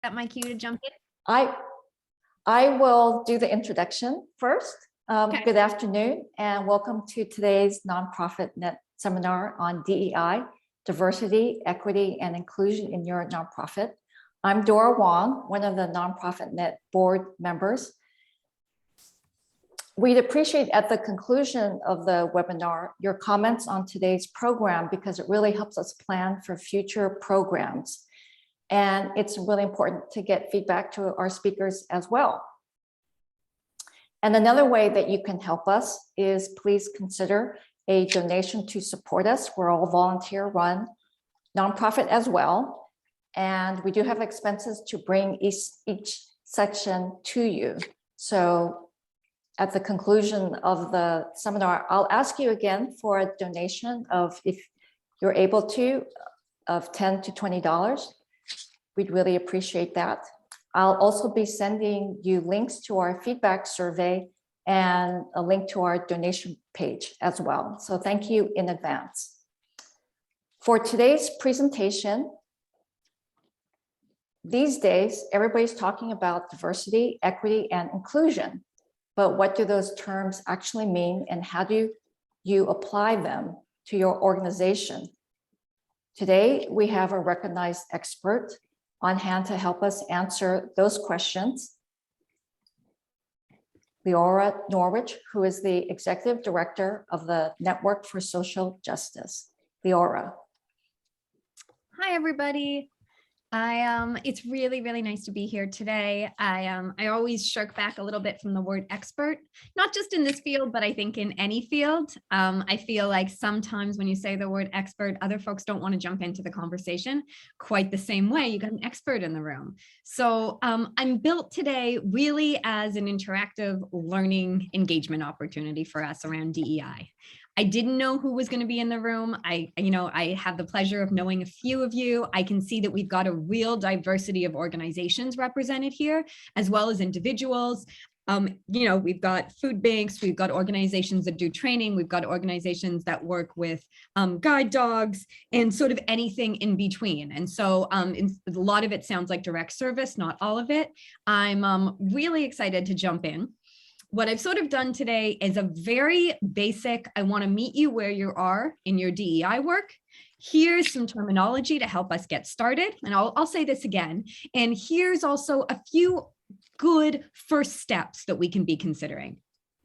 that my cue to jump in? I will do the introduction first. Okay. Good afternoon and welcome to today's nonprofit net seminar on DEI, diversity, equity, and inclusion in your nonprofit. I'm Dora Wong, one of the nonprofit net board members. We'd appreciate at the conclusion of the webinar your comments on today's program because it really helps us plan for future programs. And it's really important to get feedback to our speakers as well. And another way that you can help us is please consider a donation to support us. We're all volunteer run nonprofit as well. And we do have expenses to bring each section to you. So at the conclusion of the seminar, I'll ask you again for a donation of, if you're able to, of $10 to $20. We'd really appreciate that. I'll also be sending you links to our feedback survey and a link to our donation page as well. So thank you in advance. For today's presentation, these days, everybody's talking about diversity, equity, and inclusion. But what do those terms actually mean and how do you apply them to your organization? Today, we have a recognized expert on hand to help us answer those questions. Liora Norwich, who is the Executive Director of the Network for Social Justice. Liora. Hi, everybody. It's really, really nice to be here today. I always shirk back a little bit from the word expert, not just in this field, but I think in any field. I feel like sometimes when you say the word expert, other folks don't want to jump into the conversation quite the same way. You got an expert in the room. So I'm built today really as an interactive learning engagement opportunity for us around DEI. I didn't know who was going to be in the room. I have the pleasure of knowing a few of you. I can see that we've got a real diversity of organizations represented here, as well as individuals. We've got food banks, we've got organizations that do training, we've got organizations that work with guide dogs and sort of anything in between. And so a lot of it sounds like direct service, not all of it. I'm really excited to jump in. What I've sort of done today is a very basic, I want to meet you where you are in your DEI work. Here's some terminology to help us get started. And I'll say this again. And here's also a few good first steps that we can be considering.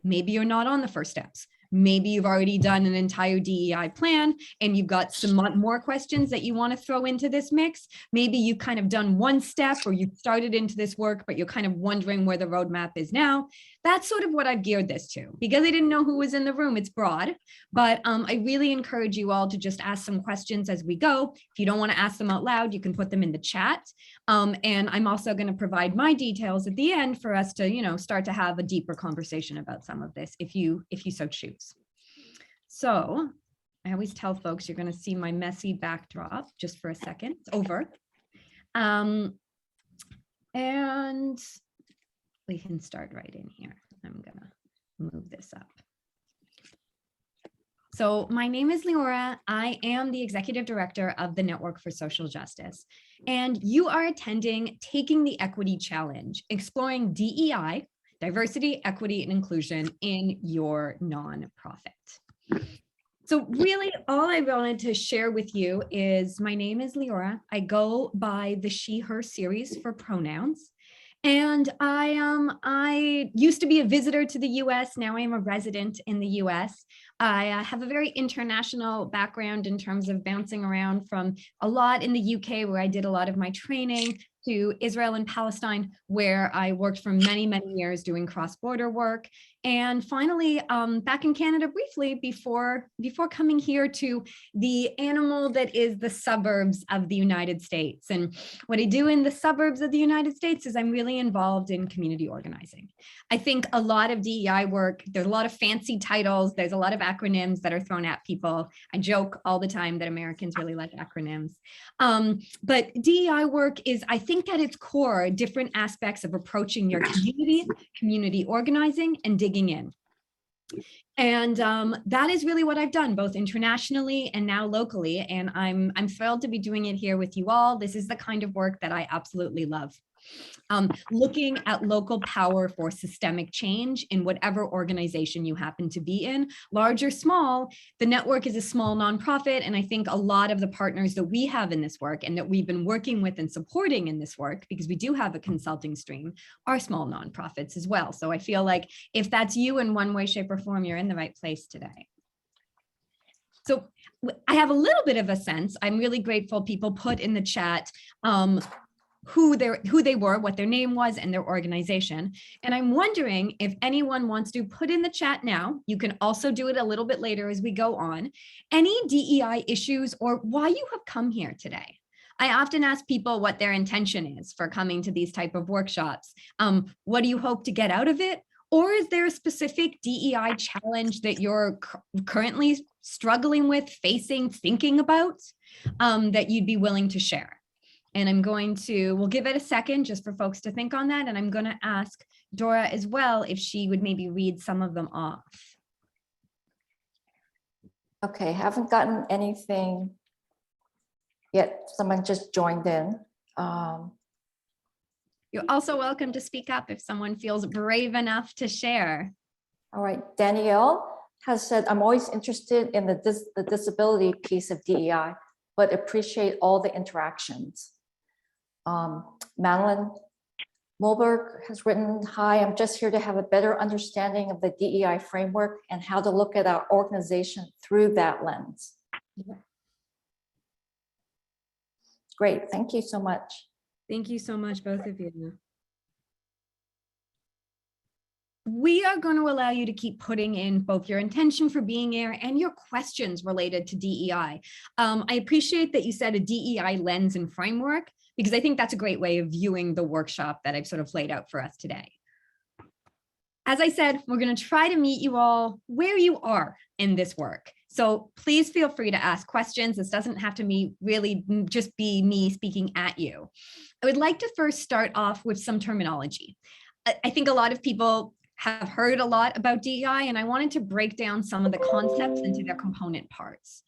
Maybe you're not on the first steps. Maybe you've already done an entire DEI plan and you've got some more questions that you want to throw into this mix. Maybe you've kind of done one step or you've started into this work, but you're kind of wondering where the roadmap is now. That's sort of what I've geared this to. Because I didn't know who was in the room, it's broad, but I really encourage you all to just ask some questions as we go. If you don't want to ask them out loud, you can put them in the chat. And I'm also going to provide my details at the end for us to, start to have a deeper conversation about some of this if you so choose. So I always tell folks you're going to see my messy backdrop just for a second. It's over. And we can start right in here. I'm going to move this up. So my name is Liora. I am the Executive Director of the Network for Social Justice. And you are attending Taking the Equity Challenge, exploring DEI, diversity, equity, and inclusion in your nonprofit. So really all I wanted to share with you is my name is Liora. I go by the she, her series for pronouns. And I used to be a visitor to the US. Now I am a resident in the US. I have a very international background in terms of bouncing around from a lot in the UK where I did a lot of my training to Israel and Palestine, where I worked for many, many years doing cross-border work. And finally, back in Canada briefly before coming here to the animal that is the suburbs of the United States. And what I do in the suburbs of the United States is I'm really involved in community organizing. I think a lot of DEI work, there's a lot of fancy titles, there's a lot of acronyms that are thrown at people. I joke all the time that Americans really like acronyms. But DEI work is, I think at its core, different aspects of approaching your community organizing, and digging in. And that is really what I've done, both internationally and now locally. And I'm thrilled to be doing it here with you all. This is the kind of work that I absolutely love. Looking at local power for systemic change in whatever organization you happen to be in, large or small. The network is a small nonprofit, and I think a lot of the partners that we have in this work and that we've been working with and supporting in this work, because we do have a consulting stream, are small nonprofits as well. So I feel like if that's you in one way, shape, or form, you're in the right place today. So I have a little bit of a sense. I'm really grateful people put in the chat who they were, what their name was, and their organization. And I'm wondering if anyone wants to put in the chat now. You can also do it a little bit later as we go on. Any DEI issues or why you have come here today. I often ask people what their intention is for coming to these type of workshops. What do you hope to get out of it? Or is there a specific DEI challenge that you're currently struggling with, facing, thinking about, that you'd be willing to share? And we'll give it a second just for folks to think on that. And I'm going to ask Dora as well if she would maybe read some of them off. Okay, haven't gotten anything yet. Someone just joined in. You're also welcome to speak up if someone feels brave enough to share. All right, Danielle has said, I'm always interested in the disability piece of DEI, but appreciate all the interactions. Madeline Mulberg has written, hi, I'm just here to have a better understanding of the DEI framework and how to look at our organization through that lens. Yeah. Great, thank you so much. Thank you so much, both of you. We are going to allow you to keep putting in both your intention for being here and your questions related to DEI. I appreciate that you said a DEI lens and framework, because I think that's a great way of viewing the workshop that I've sort of laid out for us today. As I said, we're going to try to meet you all where you are in this work. So please feel free to ask questions. This doesn't have to really just be me speaking at you. I would like to first start off with some terminology. I think a lot of people have heard a lot about DEI, and I wanted to break down some of the concepts into their component parts.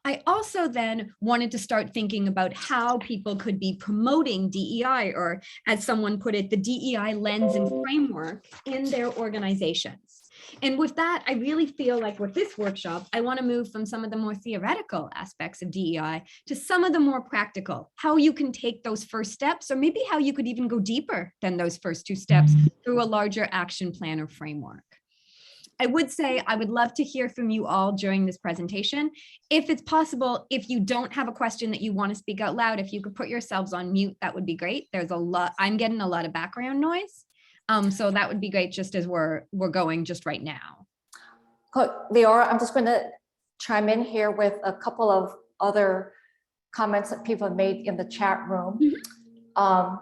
I also then wanted to start thinking about how people could be promoting DEI, or as someone put it, the DEI lens and framework in their organizations. And with that, I really feel like with this workshop, I want to move from some of the more theoretical aspects of DEI to some of the more practical, how you can take those first steps, or maybe how you could even go deeper than those first two steps through a larger action plan or framework. I would say I would love to hear from you all during this presentation. If it's possible, if you don't have a question that you want to speak out loud, if you could put yourselves on mute, that would be great. There's a lot, I'm getting a lot of background noise. So that would be great just as we're going just right now. Liora, I'm just going to chime in here with a couple of other comments that people have made in the chat room. Mm-hmm.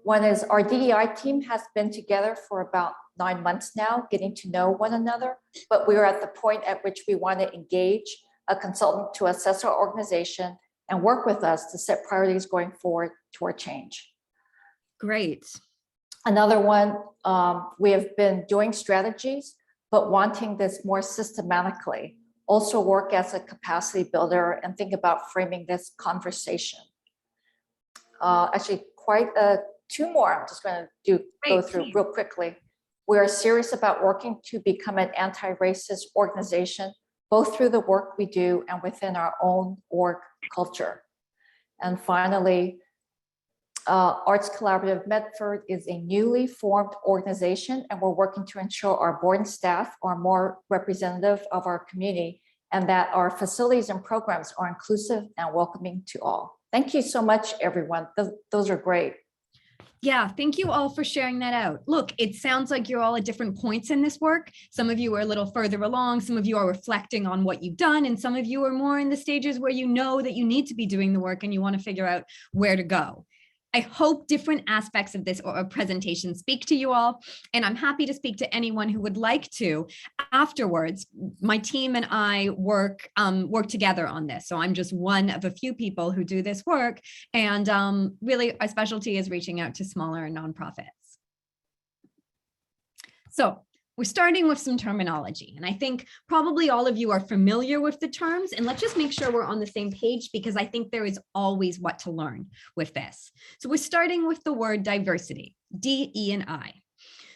One is our DEI team has been together for about 9 months now, getting to know one another, but we are at the point at which we want to engage a consultant to assess our organization and work with us to set priorities going forward toward change. Great. Another one, we have been doing strategies, but wanting this more systematically. Also work as a capacity builder and think about framing this conversation. Actually, quite two more I'm just going to go through real quickly. We are serious about working to become an anti-racist organization, both through the work we do and within our own org culture. And finally, Arts Collaborative Medford is a newly formed organization, and we're working to ensure our board and staff are more representative of our community and that our facilities and programs are inclusive and welcoming to all. Thank you so much, everyone. Those are great. Yeah, thank you all for sharing that out. Look, it sounds like you're all at different points in this work. Some of you are a little further along, some of you are reflecting on what you've done, and some of you are more in the stages where you know that you need to be doing the work and you want to figure out where to go. I hope different aspects of this presentation speak to you all, and I'm happy to speak to anyone who would like to afterwards. My team and I work together on this, so I'm just one of a few people who do this work, and really our specialty is reaching out to smaller nonprofits. So we're starting with some terminology. And I think probably all of you are familiar with the terms, and let's just make sure we're on the same page, because I think there is always what to learn with this. So we're starting with the word diversity, DE&I.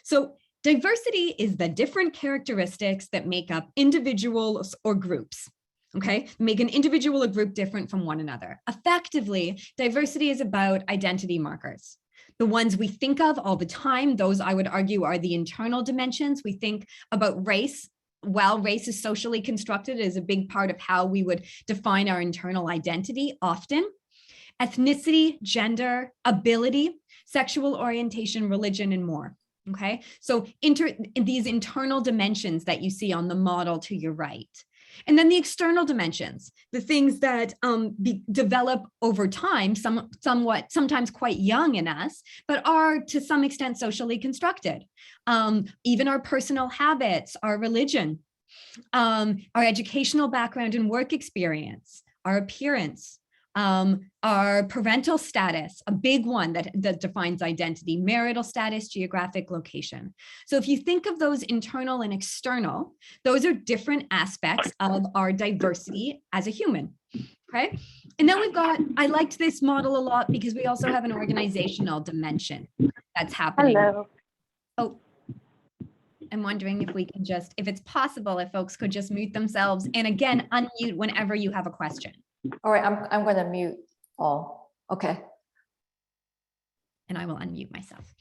So diversity is the different characteristics that make up individuals or groups. Okay, make an individual or group different from one another. Effectively, diversity is about identity markers. The ones we think of all the time, those I would argue are the internal dimensions. We think about race. While race is socially constructed, it is a big part of how we would define our internal identity often. Ethnicity, gender, ability, sexual orientation, religion, and more. Okay, so these internal dimensions that you see on the model to your right. And then the external dimensions, the things that develop over time, sometimes quite young in us, but are to some extent socially constructed. Even our personal habits, our religion, our educational background and work experience, our appearance, our parental status, a big one that defines identity, marital status, geographic location. So if you think of those internal and external, those are different aspects of our diversity as a human, okay? And then we've got, I liked this model a lot because we also have an organizational dimension that's happening. Hello. Oh, I'm wondering if we can just, if it's possible, if folks could just mute themselves, and again, unmute whenever you have a question. All right, I'm going to mute all. Okay. And I will unmute myself.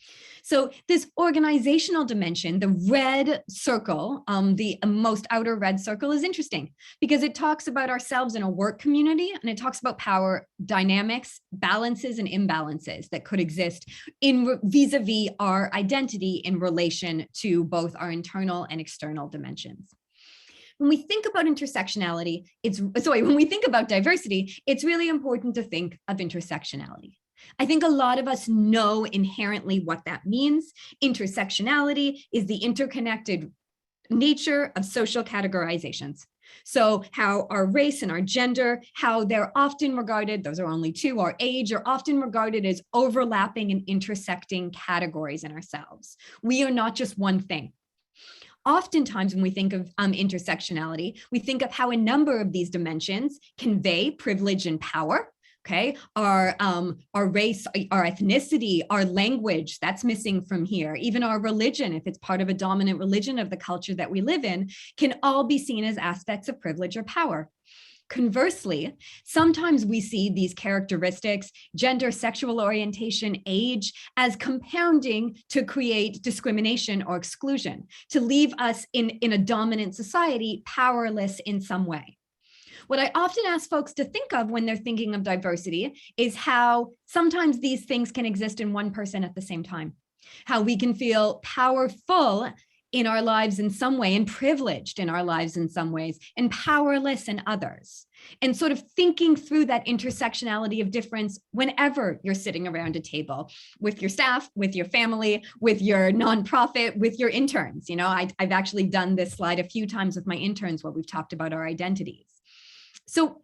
So this organizational dimension, the red circle, the most outer red circle, is interesting because it talks about ourselves in a work community, and it talks about power dynamics, balances and imbalances that could exist in vis-a-vis our identity in relation to both our internal and external dimensions. When we think about intersectionality, when we think about diversity, it's really important to think of intersectionality. I think a lot of us know inherently what that means. Intersectionality is the interconnected nature of social categorizations. So how our race and our gender, how they're often regarded, those are only two, our age are often regarded as overlapping and intersecting categories in ourselves. We are not just one thing. Oftentimes, when we think of intersectionality, we think of how a number of these dimensions convey privilege and power. Okay, our race, our ethnicity, our language, that's missing from here. Even our religion, if it's part of a dominant religion of the culture that we live in, can all be seen as aspects of privilege or power. Conversely, sometimes we see these characteristics, gender, sexual orientation, age, as compounding to create discrimination or exclusion, to leave us in a dominant society powerless in some way. What I often ask folks to think of when they're thinking of diversity is how sometimes these things can exist in one person at the same time, how we can feel powerful in our lives in some way and privileged in our lives in some ways and powerless in others. And sort of thinking through that intersectionality of difference whenever you're sitting around a table with your staff, with your family, with your nonprofit, with your interns. You know, I've actually done this slide a few times with my interns where we've talked about our identities. So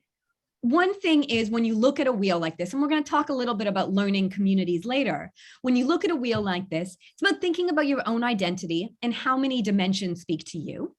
one thing is when you look at a wheel like this, and we're going to talk a little bit about learning communities later, when you look at a wheel like this, it's about thinking about your own identity and how many dimensions speak to you.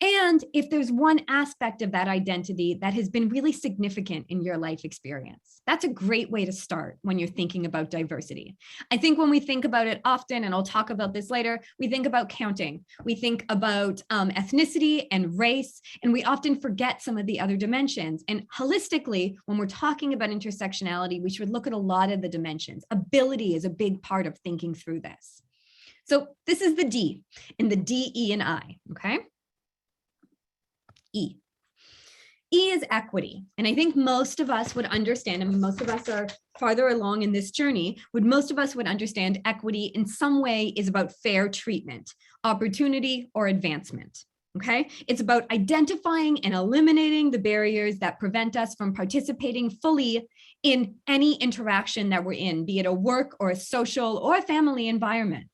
And if there's one aspect of that identity that has been really significant in your life experience, that's a great way to start when you're thinking about diversity. I think when we think about it often, and I'll talk about this later, we think about counting. We think about ethnicity and race, and we often forget some of the other dimensions. And holistically, when we're talking about intersectionality, we should look at a lot of the dimensions. Ability is a big part of thinking through this. So this is the D in the D, E, and I, okay? E. E is equity. And I think most of us would understand, I mean, most of us are farther along in this journey, most of us would understand equity in some way is about fair treatment, opportunity, or advancement. Okay, it's about identifying and eliminating the barriers that prevent us from participating fully in any interaction that we're in, be it a work or a social or a family environment.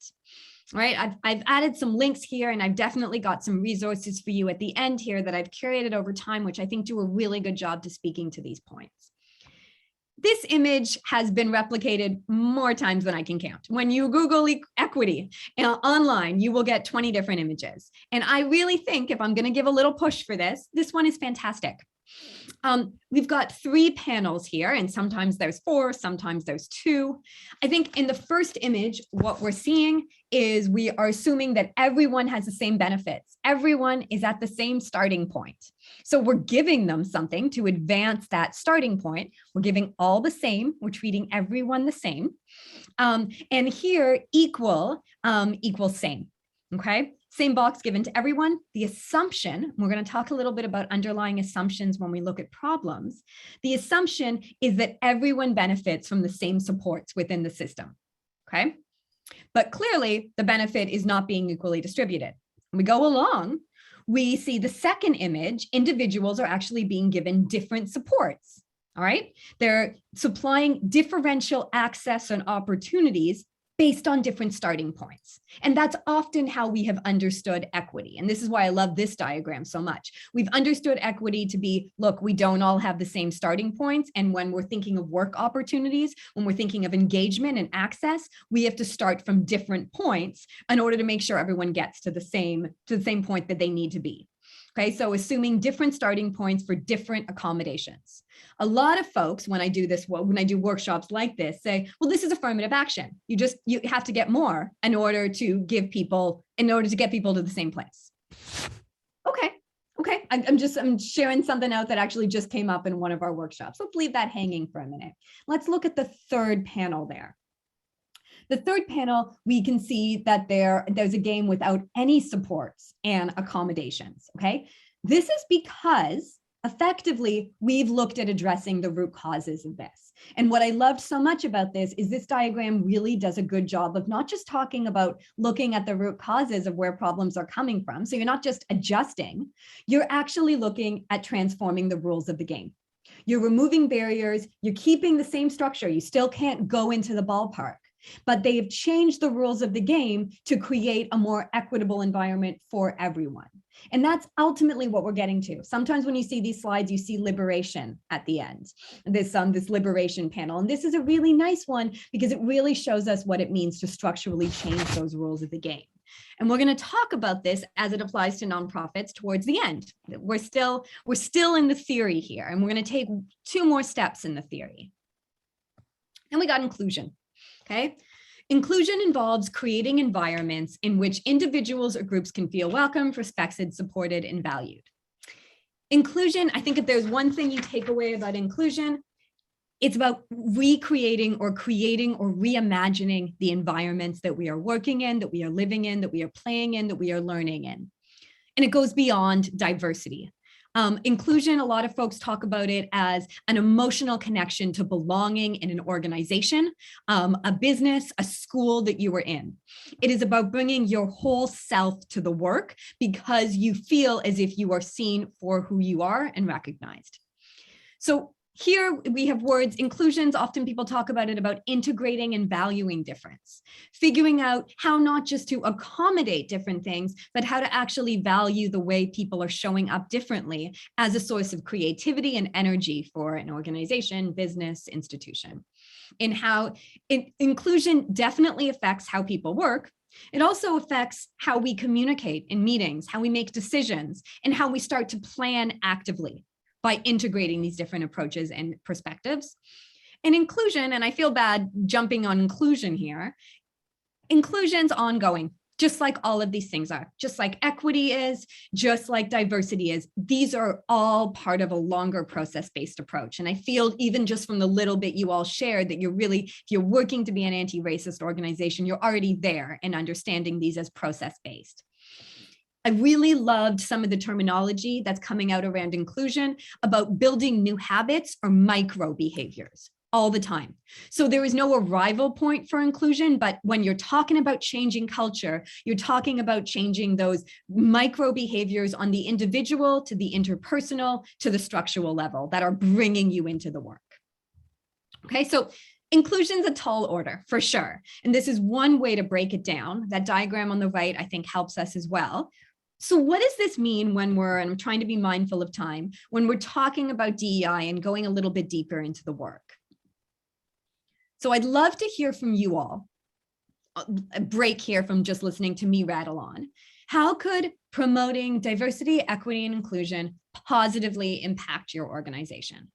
Right, I've added some links here, and I've definitely got some resources for you at the end here that I've curated over time, which I think do a really good job to speaking to these points. This image has been replicated more times than I can count. When you Google equity online, you will get 20 different images. And I really think if I'm going to give a little push for this, this one is fantastic. We've got 3 panels here, and sometimes there's 4, sometimes there's 2. I think in the first image, what we're seeing is we are assuming that everyone has the same benefits. Everyone is at the same starting point. So we're giving them something to advance that starting point. We're giving all the same. We're treating everyone the same. And here, equals same. Okay. Same box given to everyone. The assumption, we're going to talk a little bit about underlying assumptions when we look at problems. The assumption is that everyone benefits from the same supports within the system, okay? But clearly the benefit is not being equally distributed. When we go along, we see the second image, individuals are actually being given different supports, all right? They're supplying differential access and opportunities based on different starting points. And that's often how we have understood equity. And this is why I love this diagram so much. We've understood equity to be, look, we don't all have the same starting points. And when we're thinking of work opportunities, when we're thinking of engagement and access, we have to start from different points in order to make sure everyone gets to the same point that they need to be. Okay, so assuming different starting points for different accommodations. A lot of folks, when I do workshops like this, say, well, this is affirmative action. You have to get more in order to get people to the same place. Okay, I'm sharing something out that actually just came up in one of our workshops. Let's leave that hanging for a minute. Let's look at the third panel there. The third panel, we can see that there's a game without any supports and accommodations, okay? This is because effectively we've looked at addressing the root causes of this. And what I loved so much about this is this diagram really does a good job of not just talking about looking at the root causes of where problems are coming from. So you're not just adjusting, you're actually looking at transforming the rules of the game. You're removing barriers, you're keeping the same structure. You still can't go into the ballpark, but they have changed the rules of the game to create a more equitable environment for everyone. And that's ultimately what we're getting to. Sometimes when you see these slides, you see liberation at the end, this liberation panel. And this is a really nice one because it really shows us what it means to structurally change those rules of the game. And we're going to talk about this as it applies to nonprofits towards the end. We're still in the theory here, and we're going to take 2 more steps in the theory. And we got inclusion. Okay. Inclusion involves creating environments in which individuals or groups can feel welcomed, respected, supported, and valued. Inclusion, I think if there's one thing you take away about inclusion, it's about recreating or creating or reimagining the environments that we are working in, that we are living in, that we are playing in, that we are learning in. And it goes beyond diversity. Inclusion, a lot of folks talk about it as an emotional connection to belonging in an organization, a business, a school that you were in. It is about bringing your whole self to the work because you feel as if you are seen for who you are and recognized. So here we have words, inclusions, often people talk about it about integrating and valuing difference, figuring out how not just to accommodate different things, but how to actually value the way people are showing up differently as a source of creativity and energy for an organization, business, institution. And how inclusion definitely affects how people work. It also affects how we communicate in meetings, how we make decisions, and how we start to plan actively by integrating these different approaches and perspectives. And inclusion, and I feel bad jumping on inclusion here, inclusion's ongoing, just like all of these things are, just like equity is, just like diversity is. These are all part of a longer process-based approach. And I feel even just from the little bit you all shared that if you're working to be an anti-racist organization, you're already there and understanding these as process-based. I really loved some of the terminology that's coming out around inclusion about building new habits or micro behaviors all the time. So there is no arrival point for inclusion, but when you're talking about changing culture, you're talking about changing those micro behaviors on the individual to the interpersonal to the structural level that are bringing you into the work. Okay, so inclusion's a tall order for sure. And this is one way to break it down. That diagram on the right, I think, helps us as well. So what does this mean when and I'm trying to be mindful of time, when we're talking about DEI and going a little bit deeper into the work? So I'd love to hear from you all. A break here from just listening to me rattle on. How could promoting diversity, equity, and inclusion positively impact your organization?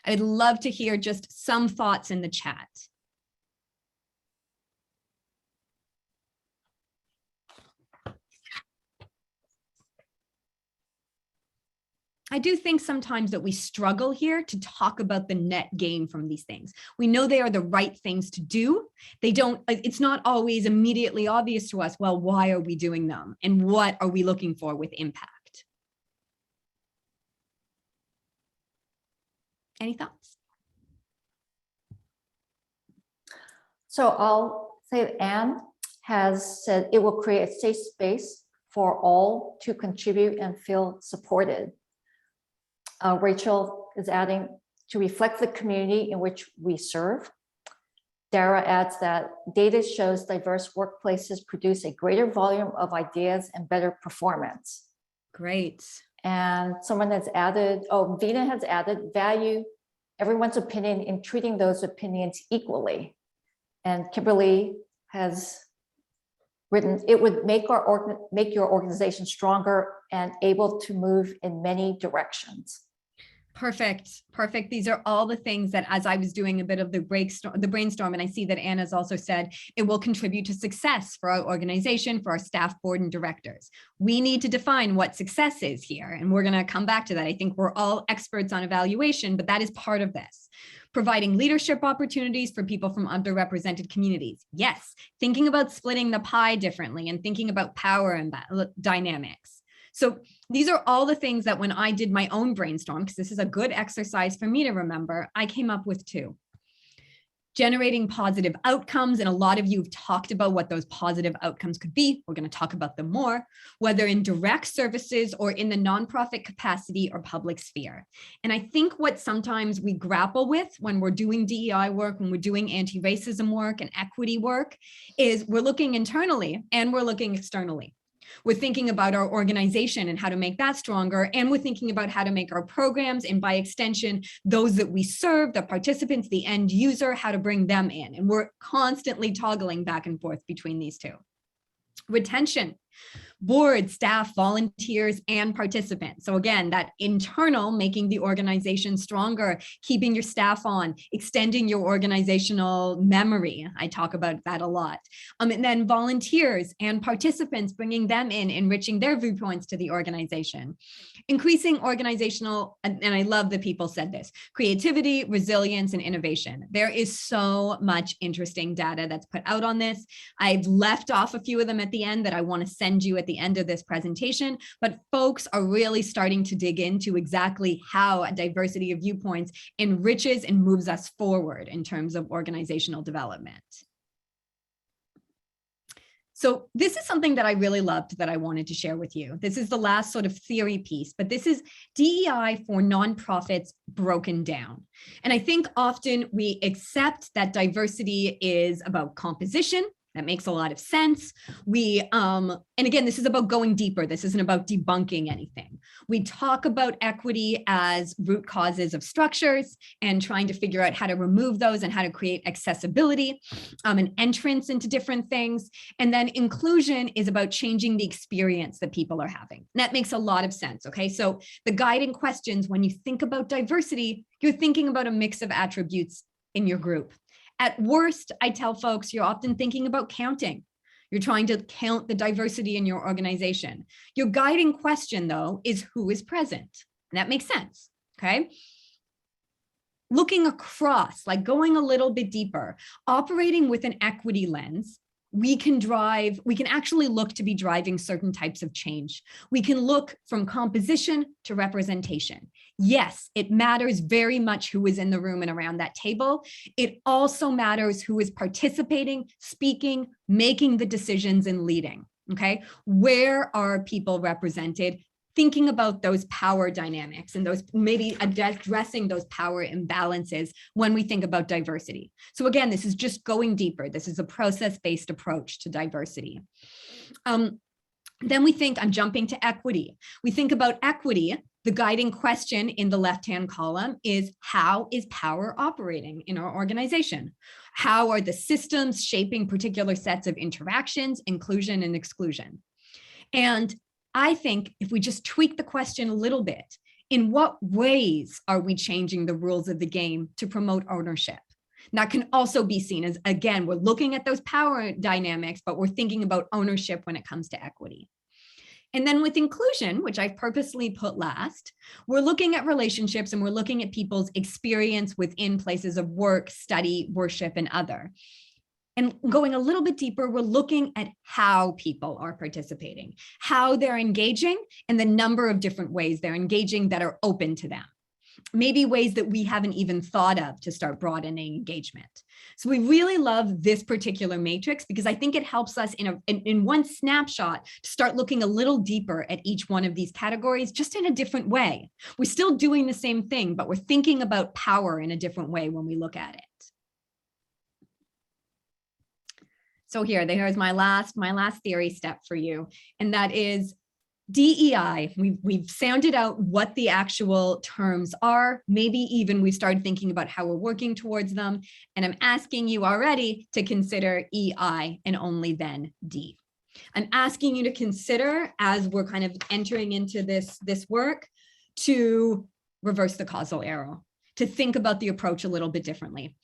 I'd love to hear just some thoughts in the chat. I do think sometimes that we struggle here to talk about the net gain from these things. We know they are the right things to do. It's not always immediately obvious to us, well, why are we doing them? And what are we looking for with impact? Any thoughts? So I'll say that Anne has said it will create a safe space for all to contribute and feel supported. Rachel is adding to reflect the community in which we serve. Dara adds that data shows diverse workplaces produce a greater volume of ideas and better performance. Great. And someone has added, Vina has added, value everyone's opinion in treating those opinions equally. And Kimberly has written, it would make your organization stronger and able to move in many directions. Perfect. Perfect. These are all the things that, as I was doing a bit of the brainstorm, and I see that Anna's also said, it will contribute to success for our organization, for our staff, board, and directors. We need to define what success is here, and we're going to come back to that. I think we're all experts on evaluation, but that is part of this. Providing leadership opportunities for people from underrepresented communities. Yes, thinking about splitting the pie differently and thinking about power and dynamics. So these are all the things that when I did my own brainstorm, because this is a good exercise for me to remember, I came up with two. Generating positive outcomes, and a lot of you have talked about what those positive outcomes could be. We're going to talk about them more, whether in direct services or in the nonprofit capacity or public sphere. And I think what sometimes we grapple with when we're doing DEI work, when we're doing anti-racism work and equity work, is we're looking internally and we're looking externally. We're thinking about our organization and how to make that stronger. And we're thinking about how to make our programs, and by extension, those that we serve, the participants, the end user, how to bring them in. And we're constantly toggling back and forth between these two. Retention. Board, staff, volunteers, and participants. So again, that internal, making the organization stronger, keeping your staff on, extending your organizational memory. I talk about that a lot. And then volunteers and participants, bringing them in, enriching their viewpoints to the organization. Increasing organizational, and I love that people said this, creativity, resilience, and innovation. There is so much interesting data that's put out on this. I've left off a few of them at the end that I want to send you at the end of this presentation, but folks are really starting to dig into exactly how a diversity of viewpoints enriches and moves us forward in terms of organizational development. So this is something that I really loved that I wanted to share with you. This is the last sort of theory piece, but this is DEI for nonprofits broken down. And I think often we accept that diversity is about composition. That makes a lot of sense. And again, this is about going deeper. This isn't about debunking anything. We talk about equity as root causes of structures and trying to figure out how to remove those and how to create accessibility and entrance into different things. And then inclusion is about changing the experience that people are having. And that makes a lot of sense, okay? So the guiding questions, when you think about diversity, you're thinking about a mix of attributes in your group. At worst, I tell folks, you're often thinking about counting. You're trying to count the diversity in your organization. Your guiding question, though, is who is present. And that makes sense, okay? Looking across, like going a little bit deeper, operating with an equity lens, we can actually look to be driving certain types of change. We can look from composition to representation. Yes, it matters very much who is in the room and around that table. It also matters who is participating, speaking, making the decisions, and leading, okay? Where are people represented? Thinking about those power dynamics and those maybe addressing those power imbalances when we think about diversity. So again, this is just going deeper. This is a process-based approach to diversity. Then we think, I'm jumping to equity. We think about equity The guiding question in the left-hand column is, how is power operating in our organization? How are the systems shaping particular sets of interactions, inclusion and exclusion? And I think if we just tweak the question a little bit, in what ways are we changing the rules of the game to promote ownership? And that can also be seen as, again, we're looking at those power dynamics, but we're thinking about ownership when it comes to equity. And then with inclusion, which I've purposely put last, we're looking at relationships and we're looking at people's experience within places of work, study, worship, and other. And going a little bit deeper, we're looking at how people are participating, how they're engaging, and the number of different ways they're engaging that are open to them. Maybe ways that we haven't even thought of to start broadening engagement. So we really love this particular matrix because I think it helps us in one snapshot to start looking a little deeper at each one of these categories, just in a different way. We're still doing the same thing, but we're thinking about power in a different way when we look at it. So here's my last theory step for you, and that is DEI. We've sounded out what the actual terms are. Maybe even we started thinking about how we're working towards them. And I'm asking you already to consider EI and only then D. I'm asking you to consider, as we're kind of entering into this work, to reverse the causal arrow, to think about the approach a little bit differently.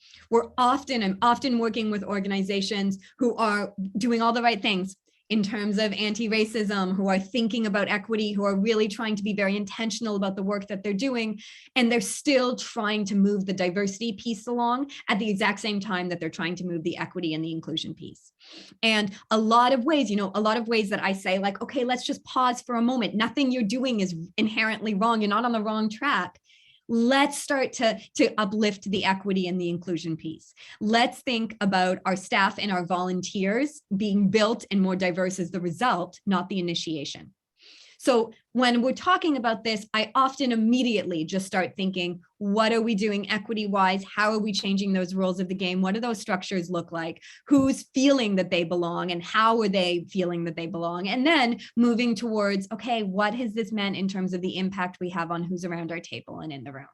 I'm often working with organizations who are doing all the right things in terms of anti-racism, who are thinking about equity, who are really trying to be very intentional about the work that they're doing, and they're still trying to move the diversity piece along at the exact same time that they're trying to move the equity and the inclusion piece. And a lot of ways that I say, like, okay, let's just pause for a moment. Nothing you're doing is inherently wrong. You're not on the wrong track. Let's start to uplift the equity and the inclusion piece. Let's think about our staff and our volunteers being built and more diverse as the result, not the initiation. So when we're talking about this, I often immediately just start thinking, what are we doing equity-wise? How are we changing those rules of the game? What do those structures look like? Who's feeling that they belong and how are they feeling that they belong? And then moving towards, okay, what has this meant in terms of the impact we have on who's around our table and in the room?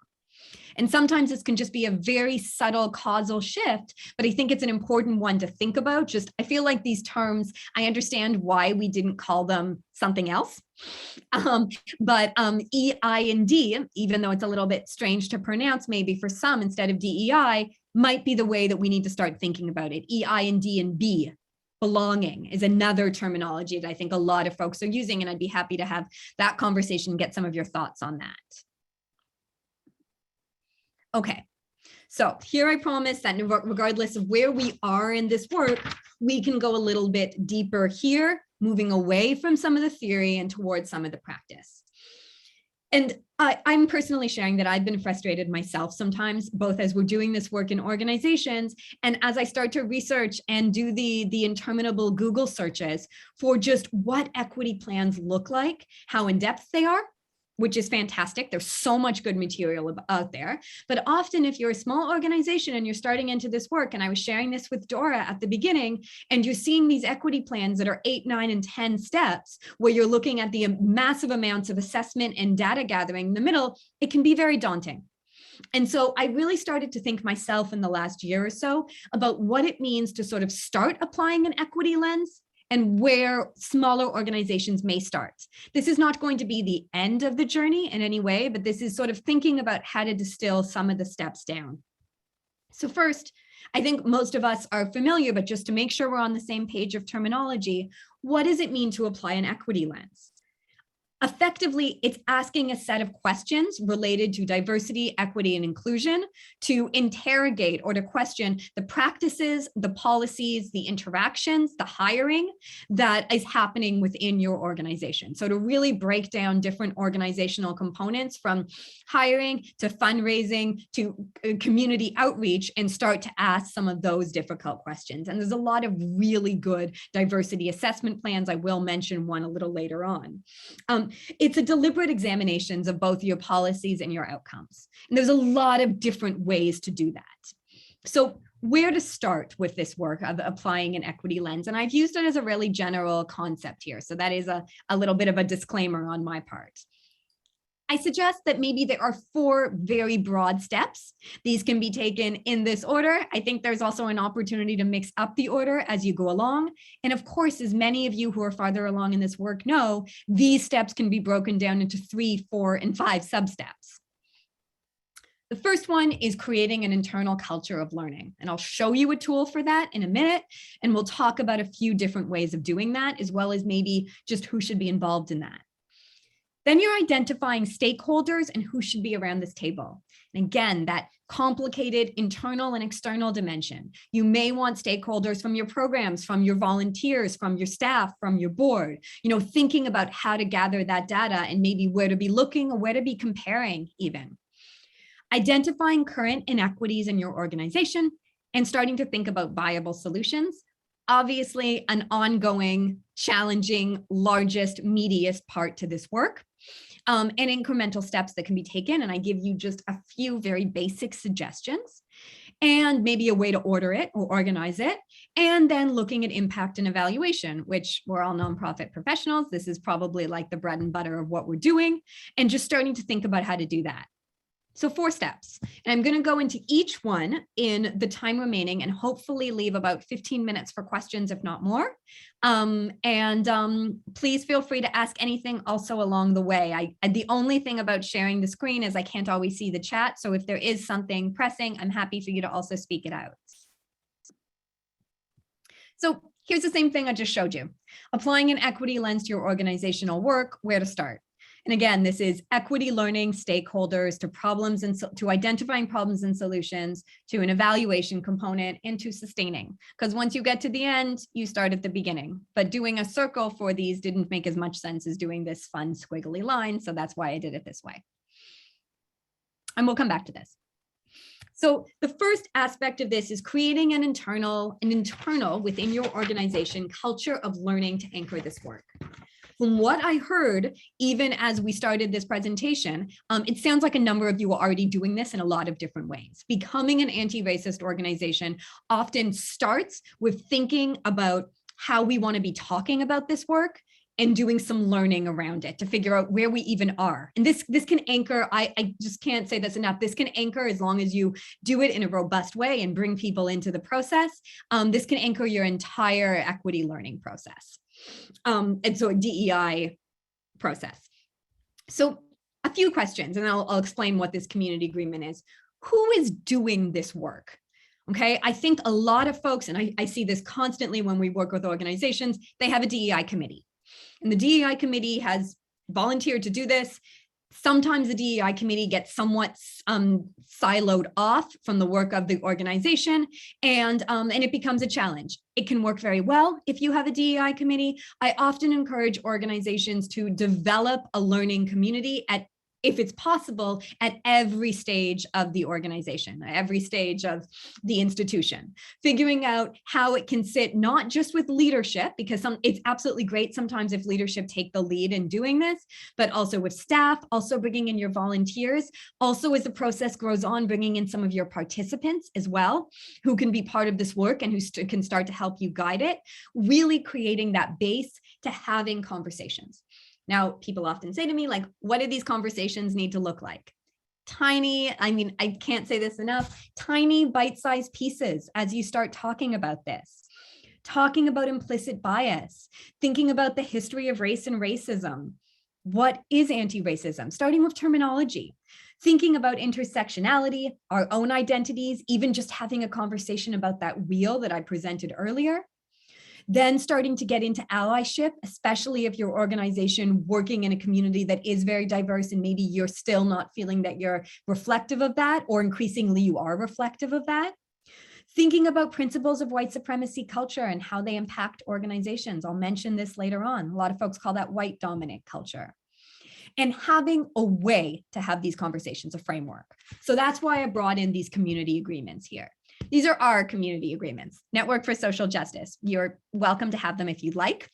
And sometimes this can just be a very subtle causal shift, but I think it's an important one to think about. I feel like these terms, I understand why we didn't call them something else. But EI and D, even though it's a little bit strange to pronounce maybe for some instead of DEI, might be the way that we need to start thinking about it. EI and D and B. Belonging is another terminology that I think a lot of folks are using, and I'd be happy to have that conversation and get some of your thoughts on that. Okay, so here I promise that regardless of where we are in this work, we can go a little bit deeper here, moving away from some of the theory and towards some of the practice. And I'm personally sharing that I've been frustrated myself sometimes, both as we're doing this work in organizations and as I start to research and do the interminable Google searches for just what equity plans look like, how in depth they are, which is fantastic. There's so much good material out there. But often if you're a small organization and you're starting into this work, and I was sharing this with Dora at the beginning, and you're seeing these equity plans that are 8, 9, and 10 steps, where you're looking at the massive amounts of assessment and data gathering in the middle, it can be very daunting. And so I really started to think myself in the last year or so about what it means to sort of start applying an equity lens and where smaller organizations may start. This is not going to be the end of the journey in any way, but this is sort of thinking about how to distill some of the steps down. So first, I think most of us are familiar, but just to make sure we're on the same page of terminology, what does it mean to apply an equity lens? Effectively, it's asking a set of questions related to diversity, equity, and inclusion to interrogate or to question the practices, the policies, the interactions, the hiring that is happening within your organization. So to really break down different organizational components from hiring to fundraising to community outreach and start to ask some of those difficult questions. And there's a lot of really good diversity assessment plans. I will mention one a little later on. It's a deliberate examinations of both your policies and your outcomes. And there's a lot of different ways to do that. So where to start with this work of applying an equity lens? And I've used it as a really general concept here. So that is a little bit of a disclaimer on my part. I suggest that maybe there are 4 very broad steps. These can be taken in this order. I think there's also an opportunity to mix up the order as you go along. And of course, as many of you who are farther along in this work know, these steps can be broken down into 3, 4, and 5 sub-steps. The first one is creating an internal culture of learning. And I'll show you a tool for that in a minute. And we'll talk about a few different ways of doing that, as well as maybe just who should be involved in that. Then you're identifying stakeholders and who should be around this table. And again, that complicated internal and external dimension. You may want stakeholders from your programs, from your volunteers, from your staff, from your board, thinking about how to gather that data and maybe where to be looking or where to be comparing even. Identifying current inequities in your organization and starting to think about viable solutions. Obviously, an ongoing, challenging, largest, meatiest part to this work. And incremental steps that can be taken. And I give you just a few very basic suggestions and maybe a way to order it or organize it. And then looking at impact and evaluation, which we're all nonprofit professionals. This is probably like the bread and butter of what we're doing, and just starting to think about how to do that. So 4 steps, and I'm going to go into each one in the time remaining and hopefully leave about 15 minutes for questions, if not more. Please feel free to ask anything also along the way. The only thing about sharing the screen is I can't always see the chat. So if there is something pressing, I'm happy for you to also speak it out. So here's the same thing I just showed you. Applying an equity lens to your organizational work, where to start. And again, this is equity learning stakeholders to problems and to identifying problems and solutions, to an evaluation component, and to sustaining. Because once you get to the end, you start at the beginning. But doing a circle for these didn't make as much sense as doing this fun squiggly line. So that's why I did it this way. And we'll come back to this. So the first aspect of this is creating an internal within your organization culture of learning to anchor this work. From what I heard, even as we started this presentation, it sounds like a number of you are already doing this in a lot of different ways. Becoming an anti-racist organization often starts with thinking about how we want to be talking about this work and doing some learning around it to figure out where we even are. And this can anchor, I just can't say this enough, this can anchor as long as you do it in a robust way and bring people into the process. This can anchor your entire equity learning process. And so a DEI process. So a few questions, and I'll explain what this community agreement is. Who is doing this work? Okay, I think a lot of folks, and I see this constantly when we work with organizations, they have a DEI committee. And the DEI committee has volunteered to do this. Sometimes the DEI committee gets somewhat siloed off from the work of the organization, and it becomes a challenge. It can work very well if you have a DEI committee. I often encourage organizations to develop a learning community if it's possible, at every stage of the organization, every stage of the institution, figuring out how it can sit not just with leadership, because it's absolutely great sometimes if leadership take the lead in doing this, but also with staff, also bringing in your volunteers, also as the process grows on, bringing in some of your participants as well, who can be part of this work and who can start to help you guide it, really creating that base to having conversations. Now, people often say to me, like, what do these conversations need to look like? Tiny, I can't say this enough, tiny bite-sized pieces as you start talking about this. Talking about implicit bias, thinking about the history of race and racism. What is anti-racism? Starting with terminology. Thinking about intersectionality, our own identities, even just having a conversation about that wheel that I presented earlier. Then starting to get into allyship, especially if your organization working in a community that is very diverse and maybe you're still not feeling that you're reflective of that, or increasingly you are reflective of that. Thinking about principles of white supremacy culture and how they impact organizations. I'll mention this later on. A lot of folks call that white dominant culture. And having a way to have these conversations, a framework. So that's why I brought in these community agreements here. These are our community agreements, Network for Social Justice. You're welcome to have them if you'd like.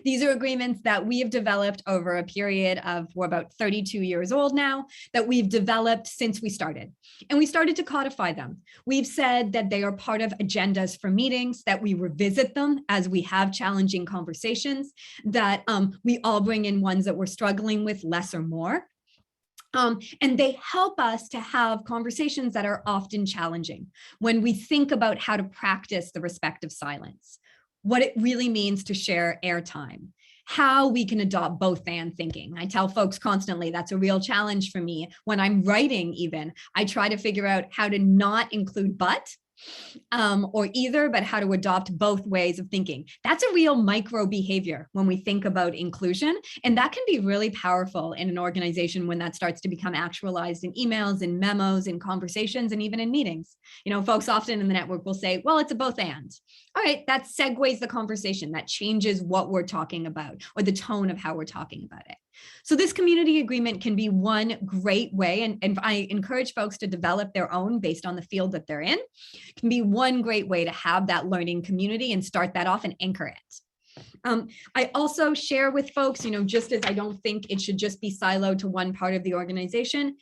These are agreements that we have developed over a period of, we're about 32 years old now, that we've developed since we started. And we started to codify them. We've said that they are part of agendas for meetings, that we revisit them as we have challenging conversations, that we all bring in ones that we're struggling with less or more. And they help us to have conversations that are often challenging when we think about how to practice the respect of silence, what it really means to share airtime, how we can adopt both and thinking. I tell folks constantly that's a real challenge for me. When I'm writing even, I try to figure out how to not include but or either, but how to adopt both ways of thinking. That's a real micro behavior when we think about inclusion. And that can be really powerful in an organization when that starts to become actualized in emails and memos and conversations and even in meetings. You know, folks often in the network will say, well, it's a both and. All right, that segues the conversation. That changes what we're talking about or the tone of how we're talking about it. So this community agreement can be one great way, and I encourage folks to develop their own based on the field that they're in. It can be one great way to have that learning community and start that off and anchor it. I also share with folks, you know, just as I don't think it should just be siloed to one part of the organization,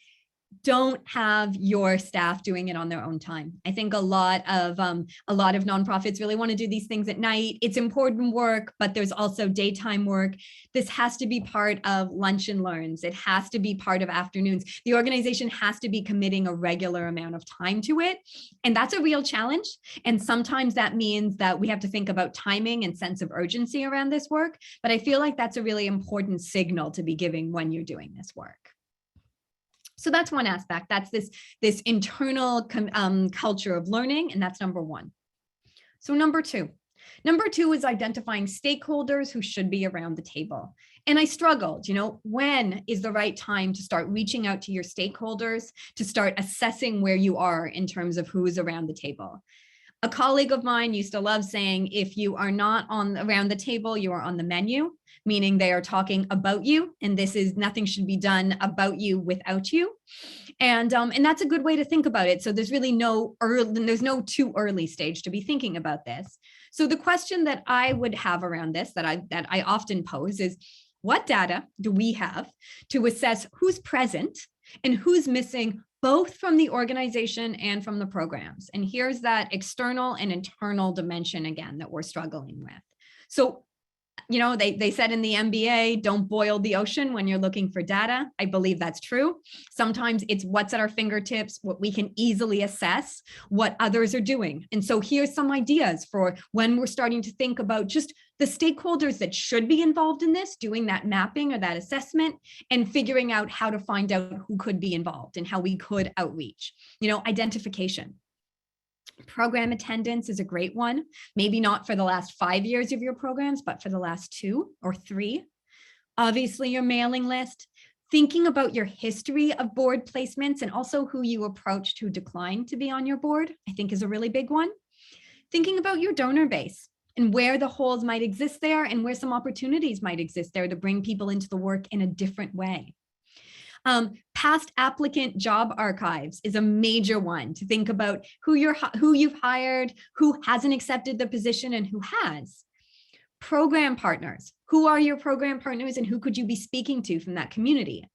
don't have your staff doing it on their own time. I think a lot of nonprofits really want to do these things at night. It's important work, but there's also daytime work. This has to be part of lunch and learns. It has to be part of afternoons. The organization has to be committing a regular amount of time to it. And that's a real challenge. And sometimes that means that we have to think about timing and sense of urgency around this work. But I feel like that's a really important signal to be giving when you're doing this work. So that's one aspect. That's this internal culture of learning, and that's number one. So number two is identifying stakeholders who should be around the table. And I struggled, you know, when is the right time to start reaching out to your stakeholders, to start assessing where you are in terms of who is around the table. A colleague of mine used to love saying, if you are not around the table, you are on the menu, meaning they are talking about you, and this is nothing should be done about you without you. And that's a good way to think about it. So there's really no too early stage to be thinking about this. So the question that I would have around this that I often pose is, what data do we have to assess who's present and who's missing, both from the organization and from the programs? And here's that external and internal dimension again that we're struggling with. So, you know, they said in the MBA, don't boil the ocean when you're looking for data. I believe that's true. Sometimes it's what's at our fingertips, what we can easily assess, what others are doing. And so here's some ideas for when we're starting to think about just the stakeholders that should be involved in this, doing that mapping or that assessment, and figuring out how to find out who could be involved and how we could outreach. You know, identification. Program attendance is a great one, maybe not for the last 5 years of your programs, but for the last 2 or 3. Obviously, your mailing list, thinking about your history of board placements and also who you approached who declined to be on your board, I think is a really big one. Thinking about your donor base and where the holes might exist there and where some opportunities might exist there to bring people into the work in a different way. Past applicant job archives is a major one to think about who you've hired, who hasn't accepted the position and who has. Program partners, who are your program partners and who could you be speaking to from that community?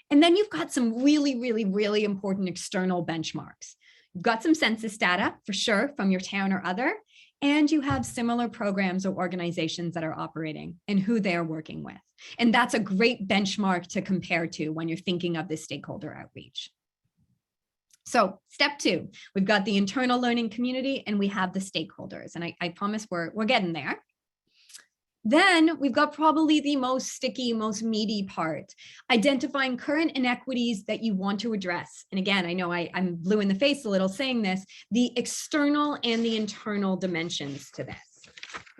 And then you've got some really, really, really important external benchmarks. You've got some census data for sure from your town or other, and you have similar programs or organizations that are operating and who they are working with. And that's a great benchmark to compare to when you're thinking of this stakeholder outreach. So step 2, we've got the internal learning community and we have the stakeholders. And I promise we're getting there. Then we've got probably the most sticky, most meaty part, identifying current inequities that you want to address. And again, I know I'm blue in the face a little saying this, the external and the internal dimensions to this,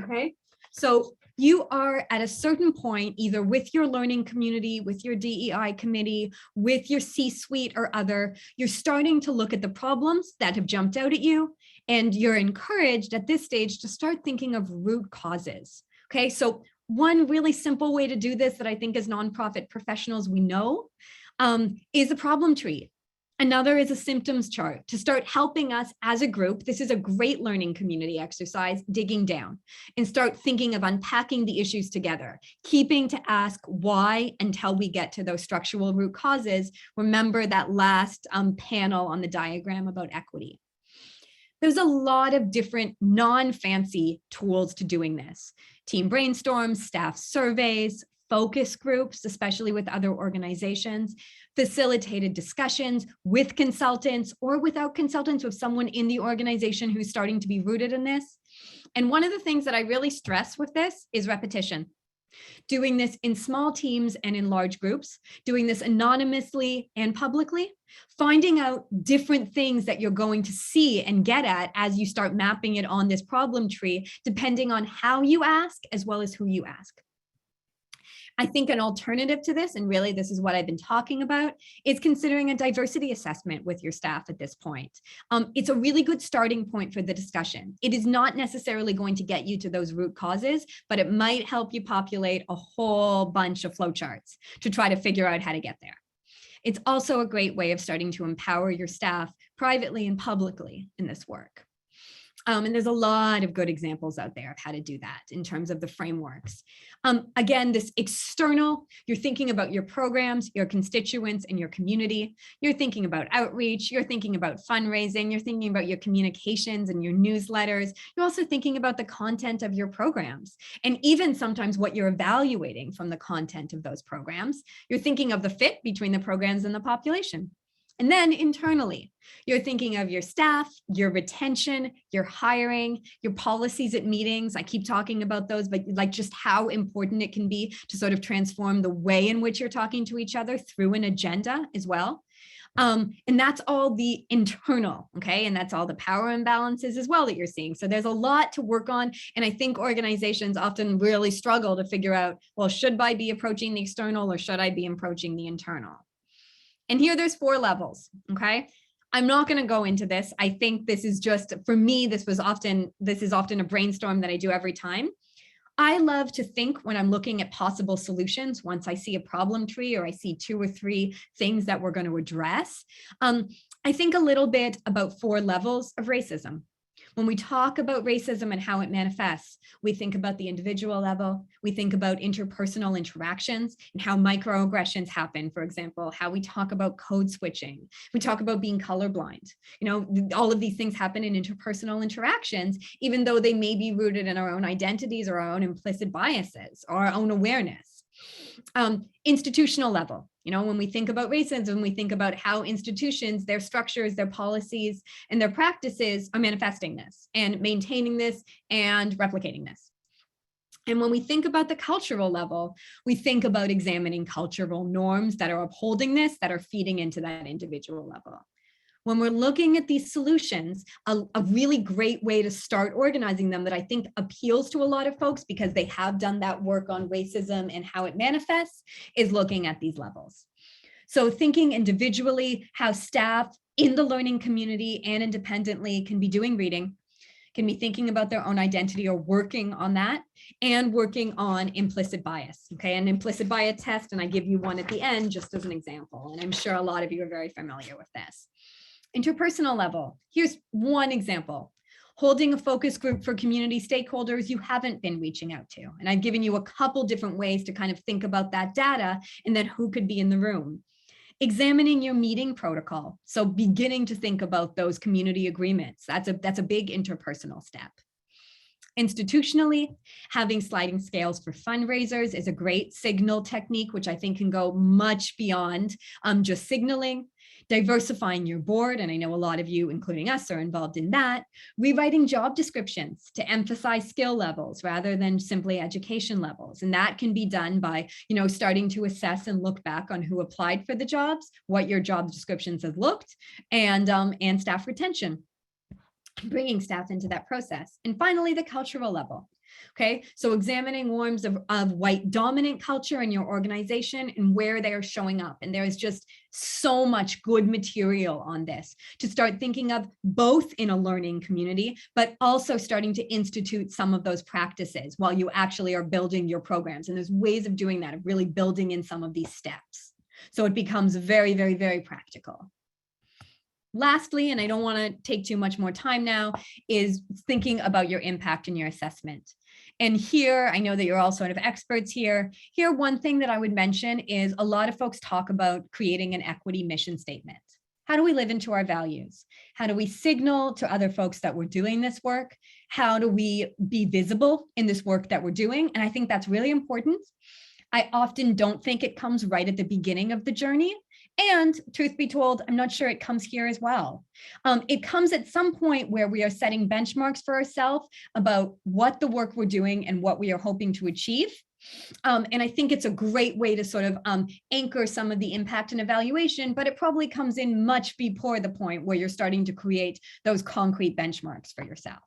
okay? So you are at a certain point, either with your learning community, with your DEI committee, with your C-suite or other, you're starting to look at the problems that have jumped out at you, and you're encouraged at this stage to start thinking of root causes. Okay, so one really simple way to do this that I think as nonprofit professionals we know is a problem tree. Another is a symptoms chart to start helping us as a group. This is a great learning community exercise, digging down and start thinking of unpacking the issues together, keeping to ask why until we get to those structural root causes. Remember that last panel on the diagram about equity. There's a lot of different non-fancy tools to doing this. Team brainstorms, staff surveys, focus groups, especially with other organizations, facilitated discussions with consultants or without consultants, with someone in the organization who's starting to be rooted in this. And one of the things that I really stress with this is repetition. Doing this in small teams and in large groups, doing this anonymously and publicly, finding out different things that you're going to see and get at as you start mapping it on this problem tree, depending on how you ask as well as who you ask. I think an alternative to this, and really this is what I've been talking about, is considering a diversity assessment with your staff at this point. It's a really good starting point for the discussion. It is not necessarily going to get you to those root causes, but it might help you populate a whole bunch of flowcharts to try to figure out how to get there. It's also a great way of starting to empower your staff privately and publicly in this work. And there's a lot of good examples out there of how to do that in terms of the frameworks. Again, this external, you're thinking about your programs, your constituents, and your community. You're thinking about outreach. You're thinking about fundraising. You're thinking about your communications and your newsletters. You're also thinking about the content of your programs, and even sometimes what you're evaluating from the content of those programs. You're thinking of the fit between the programs and the population. And then internally, you're thinking of your staff, your retention, your hiring, your policies at meetings. I keep talking about those, but like just how important it can be to sort of transform the way in which you're talking to each other through an agenda as well. And that's all the internal, okay? And that's all the power imbalances as well that you're seeing. So there's a lot to work on. And I think organizations often really struggle to figure out, well, should I be approaching the external or should I be approaching the internal? And here there's 4 levels, okay? I'm not going to go into this. I think this is just, for me, this is often a brainstorm that I do every time. I love to think when I'm looking at possible solutions, once I see a problem tree or I see 2 or 3 things that we're going to address, I think a little bit about 4 levels of racism. When we talk about racism and how it manifests, we think about the individual level, we think about interpersonal interactions and how microaggressions happen, for example, how we talk about code switching, we talk about being colorblind. You know, all of these things happen in interpersonal interactions, even though they may be rooted in our own identities or our own implicit biases or our own awareness. Institutional level, you know, when we think about racism, we think about how institutions, their structures, their policies, and their practices are manifesting this and maintaining this and replicating this. And when we think about the cultural level, we think about examining cultural norms that are upholding this, that are feeding into that individual level. When we're looking at these solutions, a really great way to start organizing them that I think appeals to a lot of folks because they have done that work on racism and how it manifests is looking at these levels. So thinking individually how staff in the learning community and independently can be doing reading, can be thinking about their own identity or working on that, and working on implicit bias, okay? An implicit bias test, and I give you one at the end just as an example, and I'm sure a lot of you are very familiar with this. Interpersonal level, here's one example. Holding a focus group for community stakeholders you haven't been reaching out to. And I've given you a couple different ways to kind of think about that data and then who could be in the room. Examining your meeting protocol. So beginning to think about those community agreements. That's a big interpersonal step. Institutionally, having sliding scales for fundraisers is a great signal technique, which I think can go much beyond just signaling. Diversifying your board, and I know a lot of you, including us, are involved in that. Rewriting job descriptions to emphasize skill levels rather than simply education levels. And that can be done by, you know, starting to assess and look back on who applied for the jobs, what your job descriptions have looked, and staff retention, bringing staff into that process. And finally, the cultural level. Okay, so examining norms of white dominant culture in your organization and where they are showing up. And there is just so much good material on this to start thinking of both in a learning community, but also starting to institute some of those practices while you actually are building your programs. And there's ways of doing that, of really building in some of these steps. So it becomes very, very, very practical. Lastly, and I don't want to take too much more time now, is thinking about your impact and your assessment. And here, I know that you're all sort of experts here. Here, one thing that I would mention is a lot of folks talk about creating an equity mission statement. How do we live into our values? How do we signal to other folks that we're doing this work? How do we be visible in this work that we're doing? And I think that's really important. I often don't think it comes right at the beginning of the journey. And truth be told, I'm not sure it comes here as well. It comes at some point where we are setting benchmarks for ourselves about what the work we're doing and what we are hoping to achieve. And I think it's a great way to sort of anchor some of the impact and evaluation, but it probably comes in much before the point where you're starting to create those concrete benchmarks for yourself.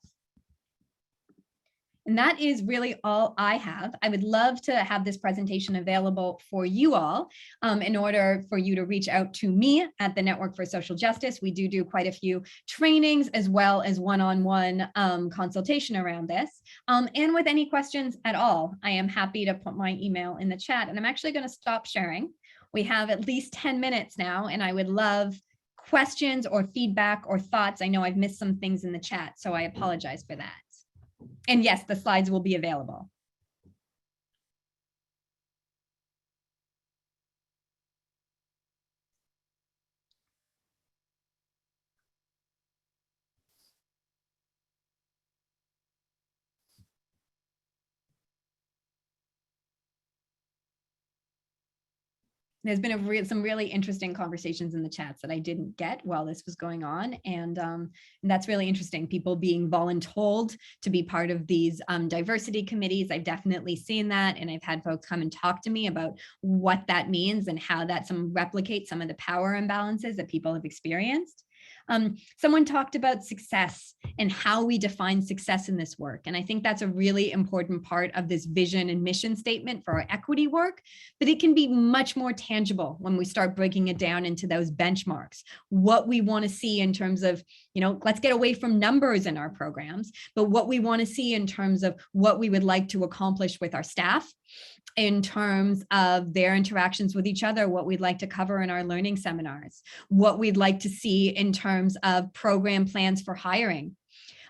And that is really all I have. I would love to have this presentation available for you all in order for you to reach out to me at the Network for Social Justice. We do quite a few trainings as well as one-on-one consultation around this. And with any questions at all, I am happy to put my email in the chat. And I'm actually going to stop sharing. We have at least 10 minutes now, and I would love questions or feedback or thoughts. I know I've missed some things in the chat, so I apologize for that. And yes, the slides will be available. There's been some really interesting conversations in the chats that I didn't get while this was going on. And that's really interesting. People being voluntold to be part of these diversity committees. I've definitely seen that. And I've had folks come and talk to me about what that means and how that replicates some of the power imbalances that people have experienced. Someone talked about success and how we define success in this work. And I think that's a really important part of this vision and mission statement for our equity work, but it can be much more tangible when we start breaking it down into those benchmarks, what we want to see in terms of, let's get away from numbers in our programs, but what we want to see in terms of what we would like to accomplish with our staff, in terms of their interactions with each other, what we'd like to cover in our learning seminars, what we'd like to see in terms of program plans for hiring,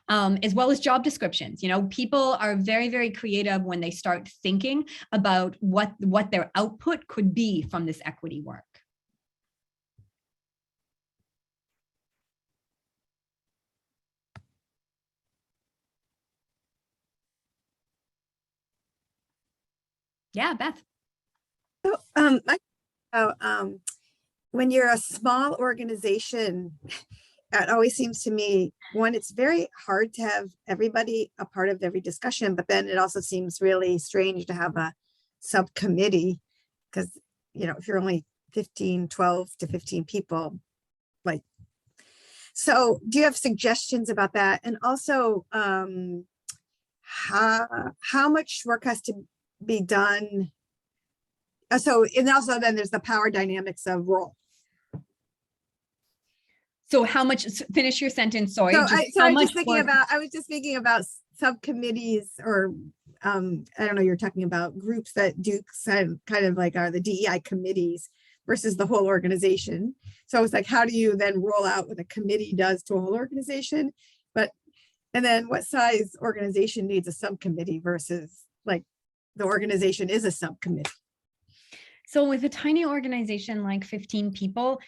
as well as job descriptions. People are very, very creative when they start thinking about what their output could be from this equity work. Yeah, Beth. So, when you're a small organization, it always seems to me, one, it's very hard to have everybody a part of every discussion, but then it also seems really strange to have a subcommittee because, if you're only 12 to 15 people, so do you have suggestions about that? And also, how much work has to be done? So, and also then there's the power dynamics of role. So how much, finish your sentence, sorry. So I was just thinking about subcommittees or, I don't know, you're talking about groups that do kind of like are the DEI committees versus the whole organization. So it's like, how do you then roll out what a committee does to a whole organization? And then what size organization needs a subcommittee versus like the organization is a subcommittee? So with a tiny organization like 15 people,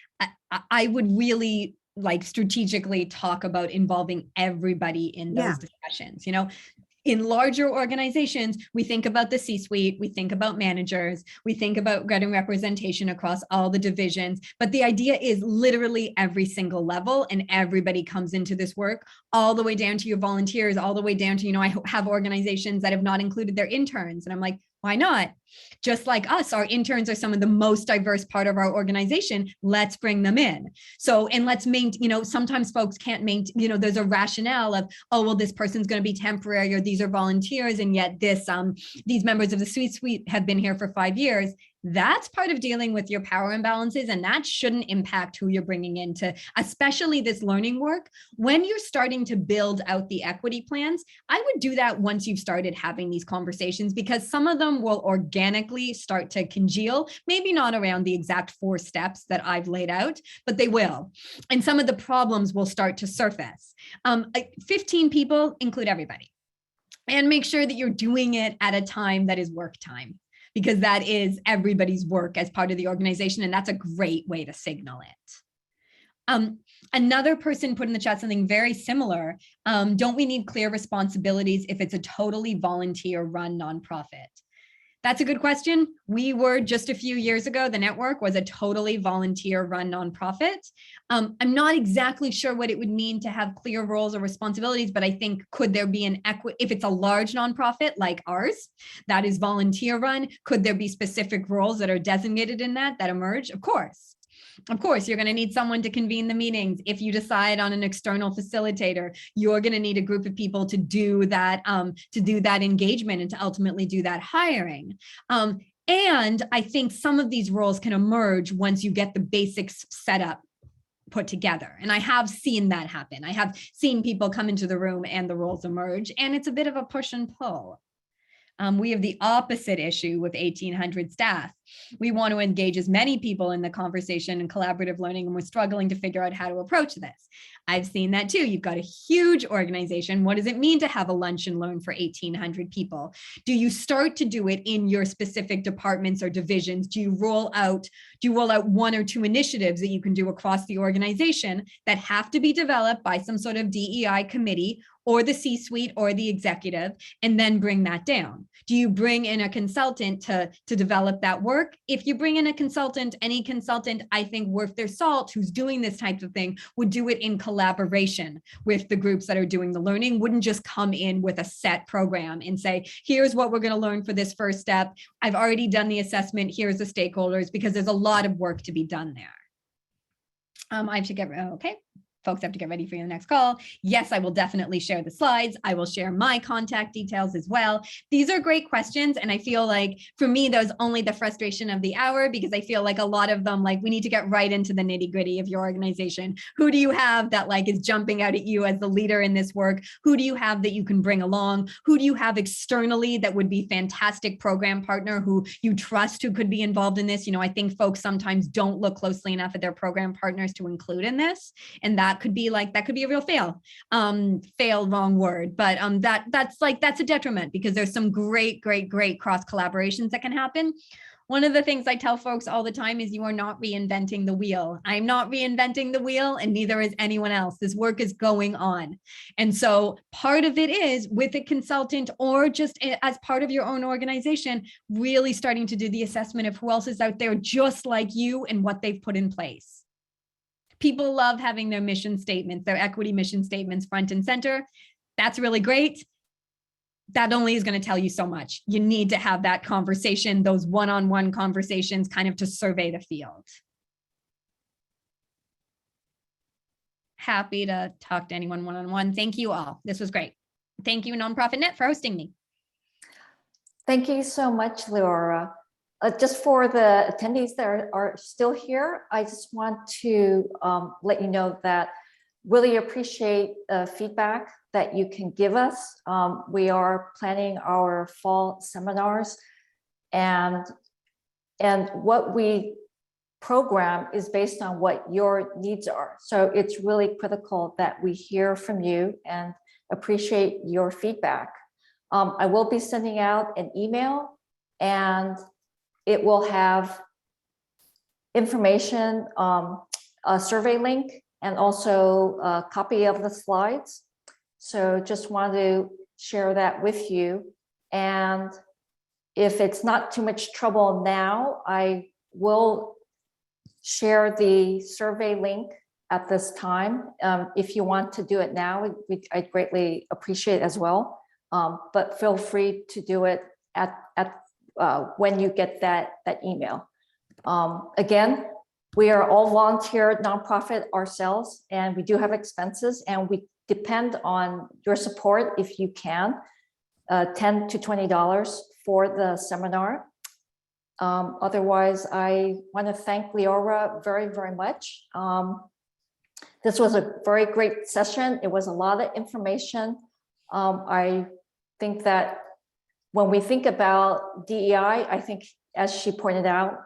I would really strategically talk about involving everybody in those discussions. In larger organizations, we think about the C-suite, we think about managers, we think about getting representation across all the divisions, but the idea is literally every single level and everybody comes into this work, all the way down to your volunteers, all the way down to, I have organizations that have not included their interns. And I'm like, why not? Just like us, our interns are some of the most diverse part of our organization. Let's bring them in. So, and let's maintain, sometimes folks can't maintain, there's a rationale of, oh, well, this person's going to be temporary or these are volunteers. And yet these members of the C-suite have been here for 5 years. That's part of dealing with your power imbalances, and that shouldn't impact who you're bringing into, especially this learning work. When you're starting to build out the equity plans, I would do that once you've started having these conversations, because some of them will organically start to congeal, maybe not around the exact 4 steps that I've laid out, but they will. And some of the problems will start to surface. 15 people, include everybody. And make sure that you're doing it at a time that is work time, because that is everybody's work as part of the organization. And that's a great way to signal it. Another person put in the chat something very similar. Don't we need clear responsibilities if it's a totally volunteer run nonprofit? That's a good question. We were just a few years ago, the network was a totally volunteer run nonprofit. I'm not exactly sure what it would mean to have clear roles or responsibilities, but I think could there be an equity, if it's a large nonprofit like ours, that is volunteer run, could there be specific roles that are designated in that emerge? Of course. Of course, you're going to need someone to convene the meetings. If you decide on an external facilitator, you're going to need a group of people to do that engagement and to ultimately do that hiring. And I think some of these roles can emerge once you get the basics set up, put together. And I have seen that happen. I have seen people come into the room and the roles emerge, and it's a bit of a push and pull. We have the opposite issue with 1,800 staff. We want to engage as many people in the conversation and collaborative learning, and we're struggling to figure out how to approach this. I've seen that too. You've got a huge organization. What does it mean to have a lunch and learn for 1,800 people? Do you start to do it in your specific departments or divisions? Do you roll out one or two initiatives that you can do across the organization that have to be developed by some sort of DEI committee or the C-suite or the executive, and then bring that down? Do you bring in a consultant to develop that work? If you bring in a consultant, any consultant, I think worth their salt, who's doing this type of thing, would do it in collaboration with the groups that are doing the learning, wouldn't just come in with a set program and say, here's what we're going to learn for this first step. I've already done the assessment. Here's the stakeholders, because there's a lot of work to be done there. I have to get, okay. Folks have to get ready for your next call. Yes, I will definitely share the slides. I will share my contact details as well. These are great questions. And I feel like for me, there's only the frustration of the hour, because I feel like a lot of them, like, we need to get right into the nitty gritty of your organization. Who do you have that like is jumping out at you as the leader in this work? Who do you have that you can bring along? Who do you have externally that would be fantastic program partner who you trust, who could be involved in this? You know, I think folks sometimes don't look closely enough at their program partners to include in this. And that could be a real fail, wrong word, but that's a detriment, because there's some great cross collaborations that can happen. One of the things I tell folks all the time is you are not reinventing the wheel. I'm not reinventing the wheel, and neither is anyone else. This work is going on. And so part of it is with a consultant, or just as part of your own organization, really starting to do the assessment of who else is out there just like you and what they've put in place. People love having their mission statements, their equity mission statements front and center. That's really great. That only is going to tell you so much. You need to have that conversation, those one-on-one conversations, kind of to survey the field. Happy to talk to anyone one-on-one. Thank you all. This was great. Thank you, Nonprofit Net, for hosting me. Thank you so much, Liora. Just for the attendees that are still here, I just want to let you know that really appreciate feedback that you can give us. We are planning our fall seminars, and what we program is based on what your needs are. So it's really critical that we hear from you and appreciate your feedback. I will be sending out an email, and it will have information, a survey link, and also a copy of the slides. So just want to share that with you. And if it's not too much trouble now, I will share the survey link at this time. If you want to do it now, I'd greatly appreciate it as well. But feel free to do it at when you get that email. Again, we are all volunteer nonprofit ourselves, and we do have expenses, and we depend on your support if you can, $10 to $20 for the seminar. Otherwise, I want to thank Liora very much. This was a very great session. It was a lot of information. I think that when we think about DEI, I think, as she pointed out,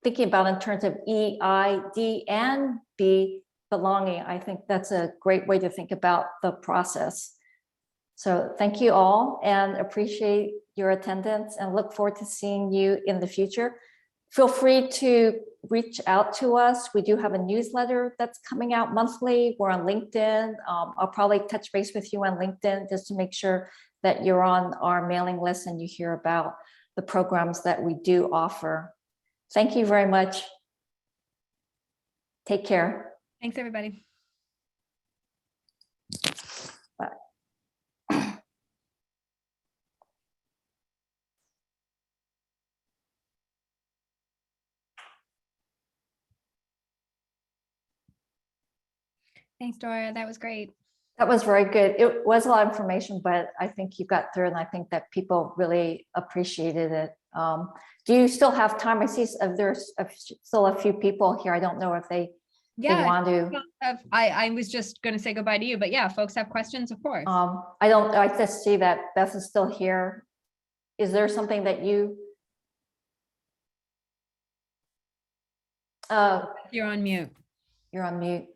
thinking about in terms of E, I, D, and B, belonging, I think that's a great way to think about the process. So thank you all, and appreciate your attendance, and look forward to seeing you in the future. Feel free to reach out to us. We do have a newsletter that's coming out monthly. We're on LinkedIn. I'll probably touch base with you on LinkedIn just to make sure that you're on our mailing list and you hear about the programs that we do offer. Thank you very much. Take care. Thanks, everybody. Thanks, Dora. That was great. That was very good. It was a lot of information, but I think you got through, and I think that people really appreciated it. Do you still have time? I see there's still a few people here. I don't know if they want to. I was just going to say goodbye to you, but yeah, folks have questions, of course. I just see that Beth is still here. Is there something that you? You're on mute. You're on mute.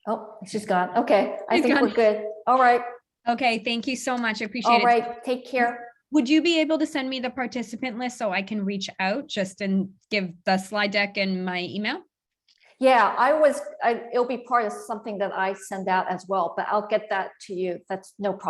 Oh, she's gone. Okay, I think we're good. All right. Okay, thank you so much. I appreciate it. All right, take care. Would you be able to send me the participant list so I can reach out just and give the slide deck and my email? Yeah, it'll be part of something that I send out as well, but I'll get that to you. That's no problem.